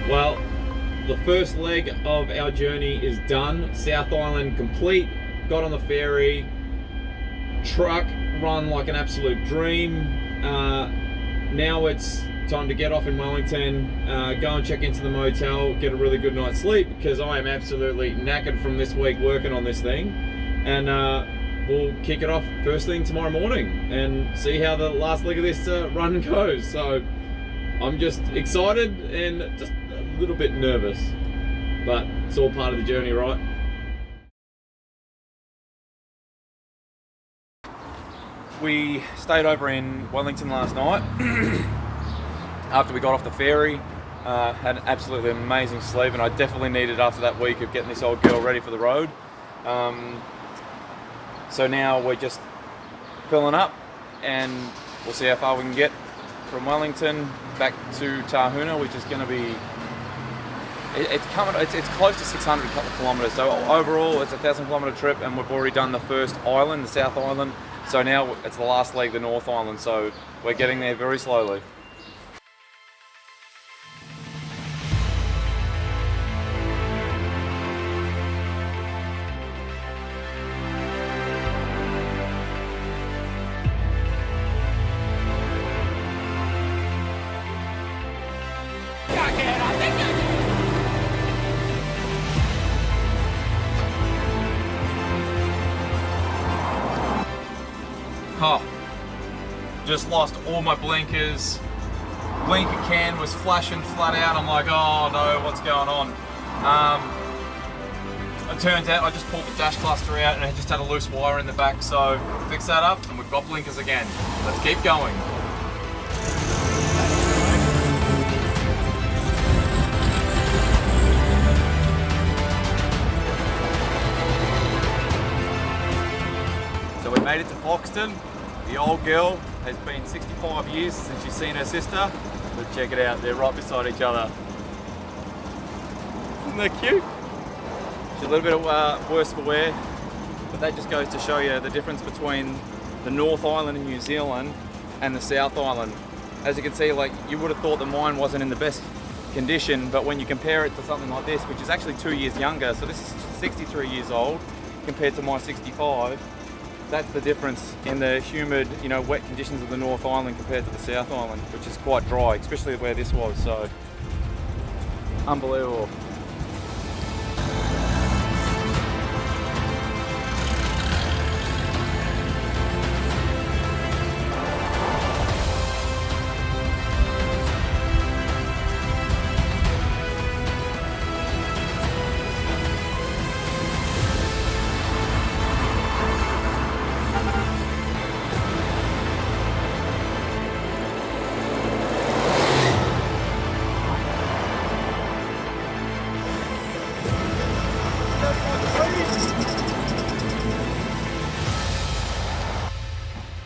Well, the first leg of our journey is done. South Island complete. Got on the ferry. Truck run like an absolute dream. Now it's time to get off in Wellington, go and check into the motel, get a really good night's sleep because I am absolutely knackered from this week working on this thing. And we'll kick it off first thing tomorrow morning and see how the last leg of this run goes. So I'm just excited and just a little bit nervous, but it's all part of the journey, right? We stayed over in Wellington last night after we got off the ferry. Had an absolutely amazing sleep, and I definitely needed after that week of getting this old girl ready for the road. So now we're just filling up, and we'll see how far we can get from Wellington back to Tahuna, which is going to be it's close to 600 kilometres. So overall, it's a 1,000-kilometre trip, and we've already done the first island, the South Island. So now it's the last leg, the North Island. So we're getting there very slowly. Oh, just lost all my blinkers. Blinker can was flashing flat out. I'm like, oh no, what's going on? It turns out I just pulled the dash cluster out and it just had a loose wire in the back. So fix that up and we've got blinkers again. Let's keep going. So we made it to Foxton. The old girl has been 65 years since she's seen her sister. But check it out, they're right beside each other. Isn't that cute? She's a little bit worse for wear, but that just goes to show you the difference between the North Island in New Zealand and the South Island. As you can see, like, you would have thought the mine wasn't in the best condition, but when you compare it to something like this, which is actually 2 years younger, so this is 63 years old compared to my 65, that's the difference in the humid, wet conditions of the North Island compared to the South Island, which is quite dry, especially where this was, so unbelievable.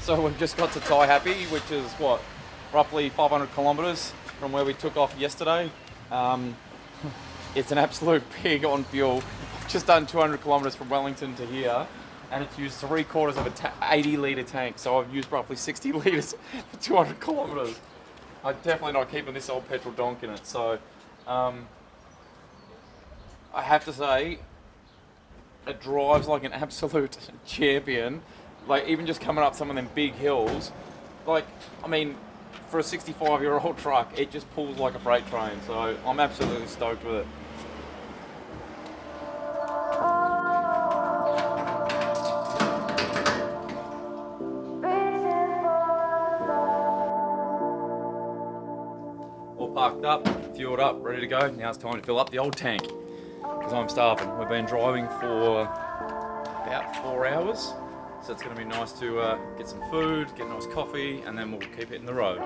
So we've just got to Taihape, which is roughly 500 kilometres from where we took off yesterday. It's an absolute pig on fuel. I've just done 200 kilometres from Wellington to here, and it's used 3/4 of a 80 litre tank. So I've used roughly 60 litres for 200 kilometres. I'm definitely not keeping this old petrol donk in it. So I have to say, it drives like an absolute champion. Like, even just coming up some of them big hills, for a 65-year-old truck, it just pulls like a freight train. So I'm absolutely stoked with it. All parked up, fueled up, ready to go. Now it's time to fill up the old tank because I'm starving. We've been driving for about 4 hours. So it's going to be nice to get some food, get a nice coffee, and then we'll keep hitting the road.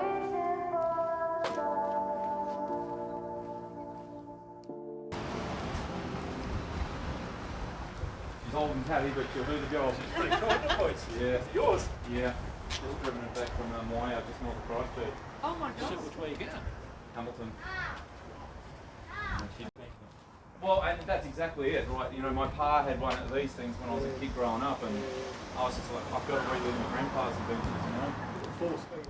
She's old and tatty, but she'll do the job. She's pretty cool, isn't it, boys? Yeah. Is it yours? Yeah. Just driven it back from Moya, just north of Christchurch. Oh my God. Which way you going? Hamilton. Well, and that's exactly it, right? My pa had one of these things when I was a kid growing up, and I was just like, I've got to relive my grandpa's adventures, Full speed.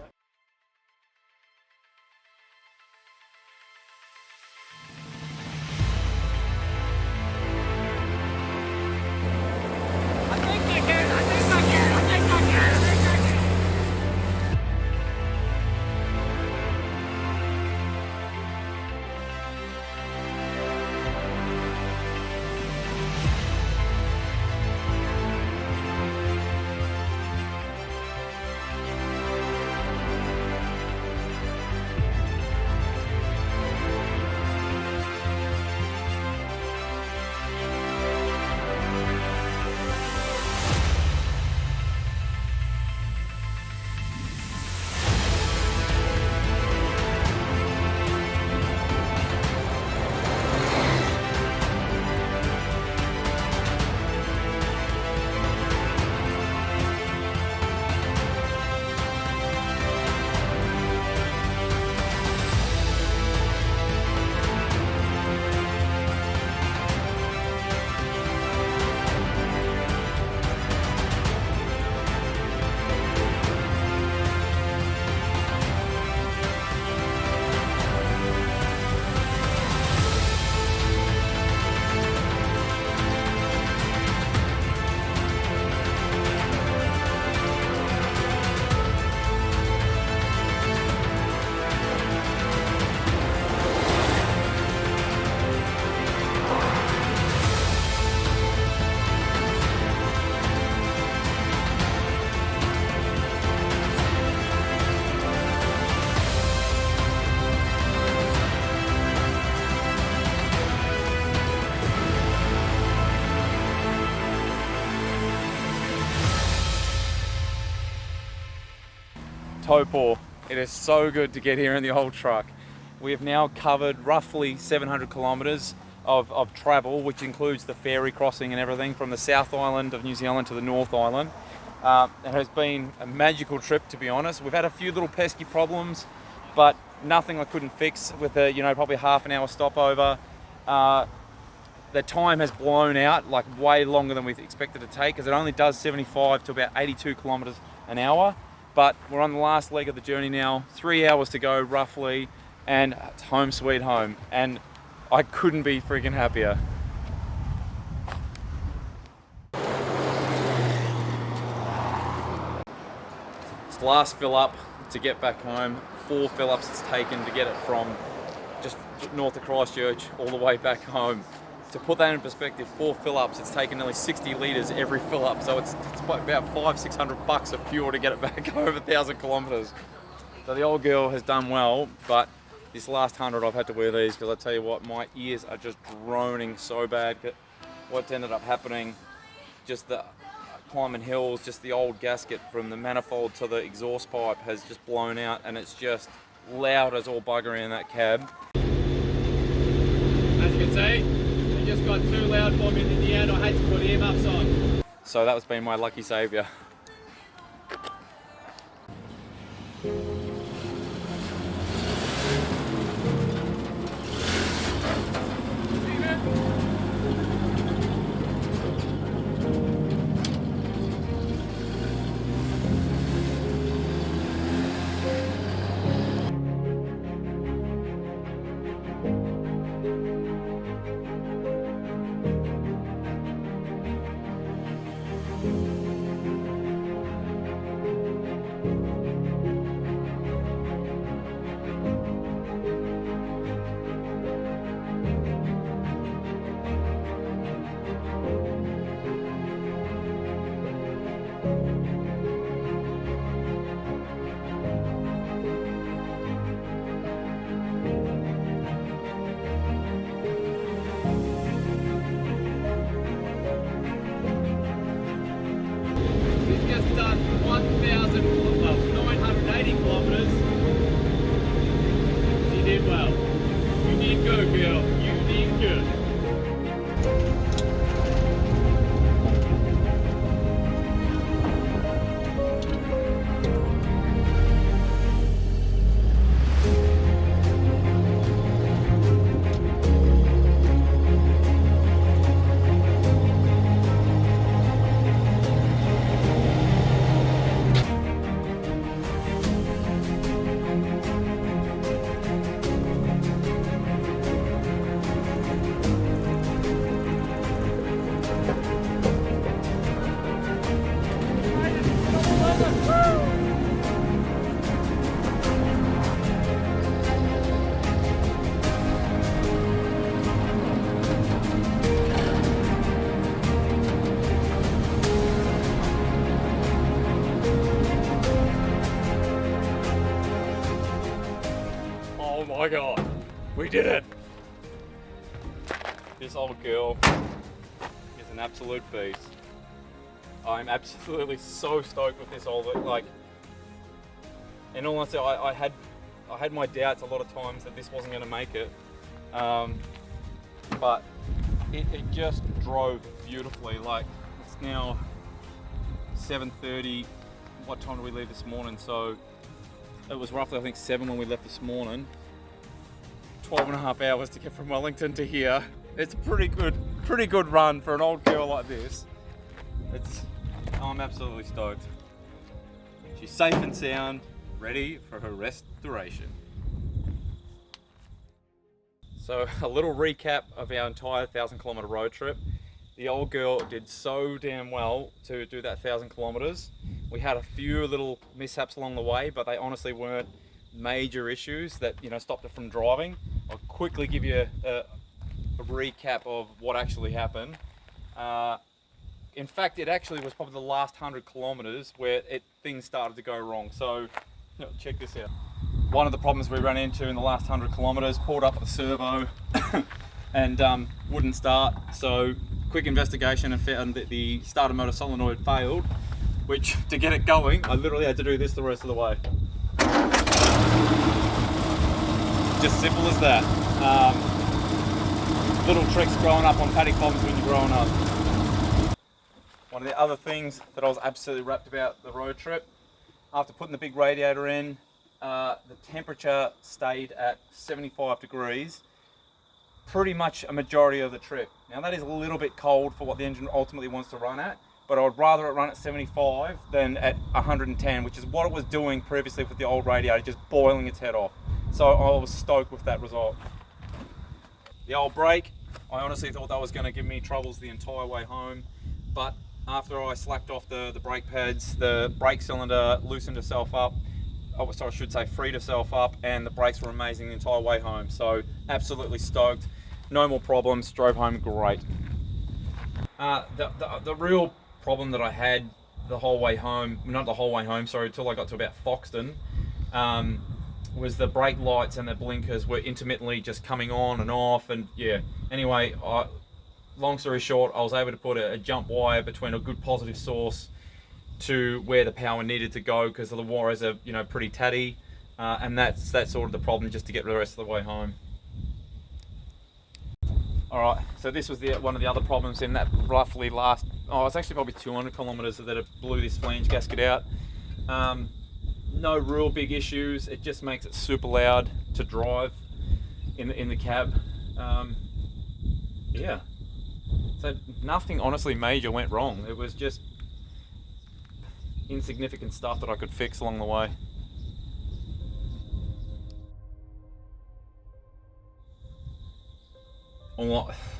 Taupo. It is so good to get here in the old truck. We have now covered roughly 700 kilometers of travel, which includes the ferry crossing and everything from the South Island of New Zealand to the North Island. It has been a magical trip, to be honest. We've had a few little pesky problems, but nothing I couldn't fix with a, probably half an hour stopover. The time has blown out like way longer than we expected to take, because it only does 75 to about 82 kilometers an hour. But we're on the last leg of the journey now, 3 hours to go roughly, and it's home sweet home. And I couldn't be freaking happier. It's the last fill up to get back home. 4 fill ups it's taken to get it from just north of Christchurch all the way back home. To put that in perspective, 4 fill ups, it's taken nearly 60 litres every fill up. So it's about $500-600 of fuel to get it back over 1,000 kilometres. So the old girl has done well, but this last 100 I've had to wear these, because I tell you what, my ears are just droning so bad. What's ended up happening, just the climbing hills, just the old gasket from the manifold to the exhaust pipe has just blown out, and it's just loud as all bugger in that cab. As you can see, it just got too loud for me in the end. I hate to put earmuffs on. So that was been my lucky saviour. Done 1,980 kilometers. You did well. You did good, girl. You did good. Oh my God, we did it! This old girl is an absolute beast. I'm absolutely so stoked with this old, in all honesty, I had my doubts a lot of times that this wasn't going to make it, but it just drove beautifully. Like, it's now 7:30. What time did we leave this morning? So it was roughly, I think, 7 when we left this morning. 12.5 hours to get from Wellington to here. It's a pretty good run for an old girl like this. I'm absolutely stoked. She's safe and sound, ready for her restoration. So a little recap of our entire 1,000-kilometer road trip. The old girl did so damn well to do that 1,000 kilometers. We had a few little mishaps along the way, but they honestly weren't major issues that stopped her from driving. I'll quickly give you a recap of what actually happened. In fact, it actually was probably the last 100 kilometers where things started to go wrong. So check this out. One of the problems we ran into in the last 100 kilometers, pulled up at the servo and wouldn't start. So quick investigation and found that the starter motor solenoid failed, which to get it going, I literally had to do this the rest of the way. Just simple as that. Little tricks growing up on paddock bombs when you're growing up. One of the other things that I was absolutely wrapped about the road trip, after putting the big radiator in, the temperature stayed at 75 degrees pretty much a majority of the trip. Now that is a little bit cold for what the engine ultimately wants to run at, but I would rather it run at 75 than at 110, which is what it was doing previously with the old radiator, just boiling its head off. So I was stoked with that result. The old brake, I honestly thought that was going to give me troubles the entire way home, but after I slacked off the brake pads, the brake cylinder loosened itself up, so I should say freed itself up, and the brakes were amazing the entire way home. So absolutely stoked. No more problems, drove home great. The real problem that I had the whole way home, not the whole way home, sorry, until I got to about Foxton, was the brake lights and the blinkers were intermittently just coming on and off, and yeah. Anyway, long story short, I was able to put a jump wire between a good positive source to where the power needed to go, because the wires are, you know, pretty tatty, and that's sort of the problem, just to get the rest of the way home. Alright, so this was one of the other problems in that roughly last, it's actually probably 200 kilometers that it blew this flange gasket out. No real big issues, it just makes it super loud to drive in the cab. Yeah, so nothing honestly major went wrong. It was just insignificant stuff that I could fix along the way.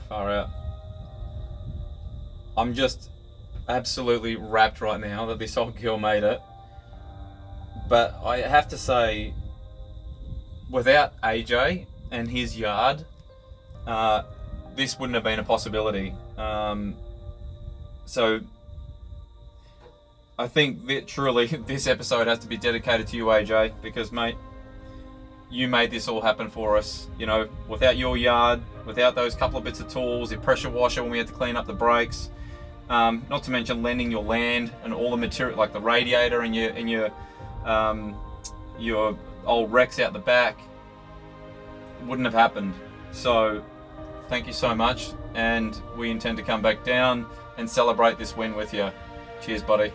Far out. I'm just absolutely wrapped right now that this old girl made it. But I have to say, without AJ and his yard, this wouldn't have been a possibility. So I think that truly this episode has to be dedicated to you, AJ, because mate, you made this all happen for us. You know, without your yard, without those couple of bits of tools, your pressure washer when we had to clean up the brakes, not to mention lending your land and all the material, like the radiator and your old wrecks out the back, wouldn't have happened. So thank you so much, and we intend to come back down and celebrate this win with you. Cheers, buddy.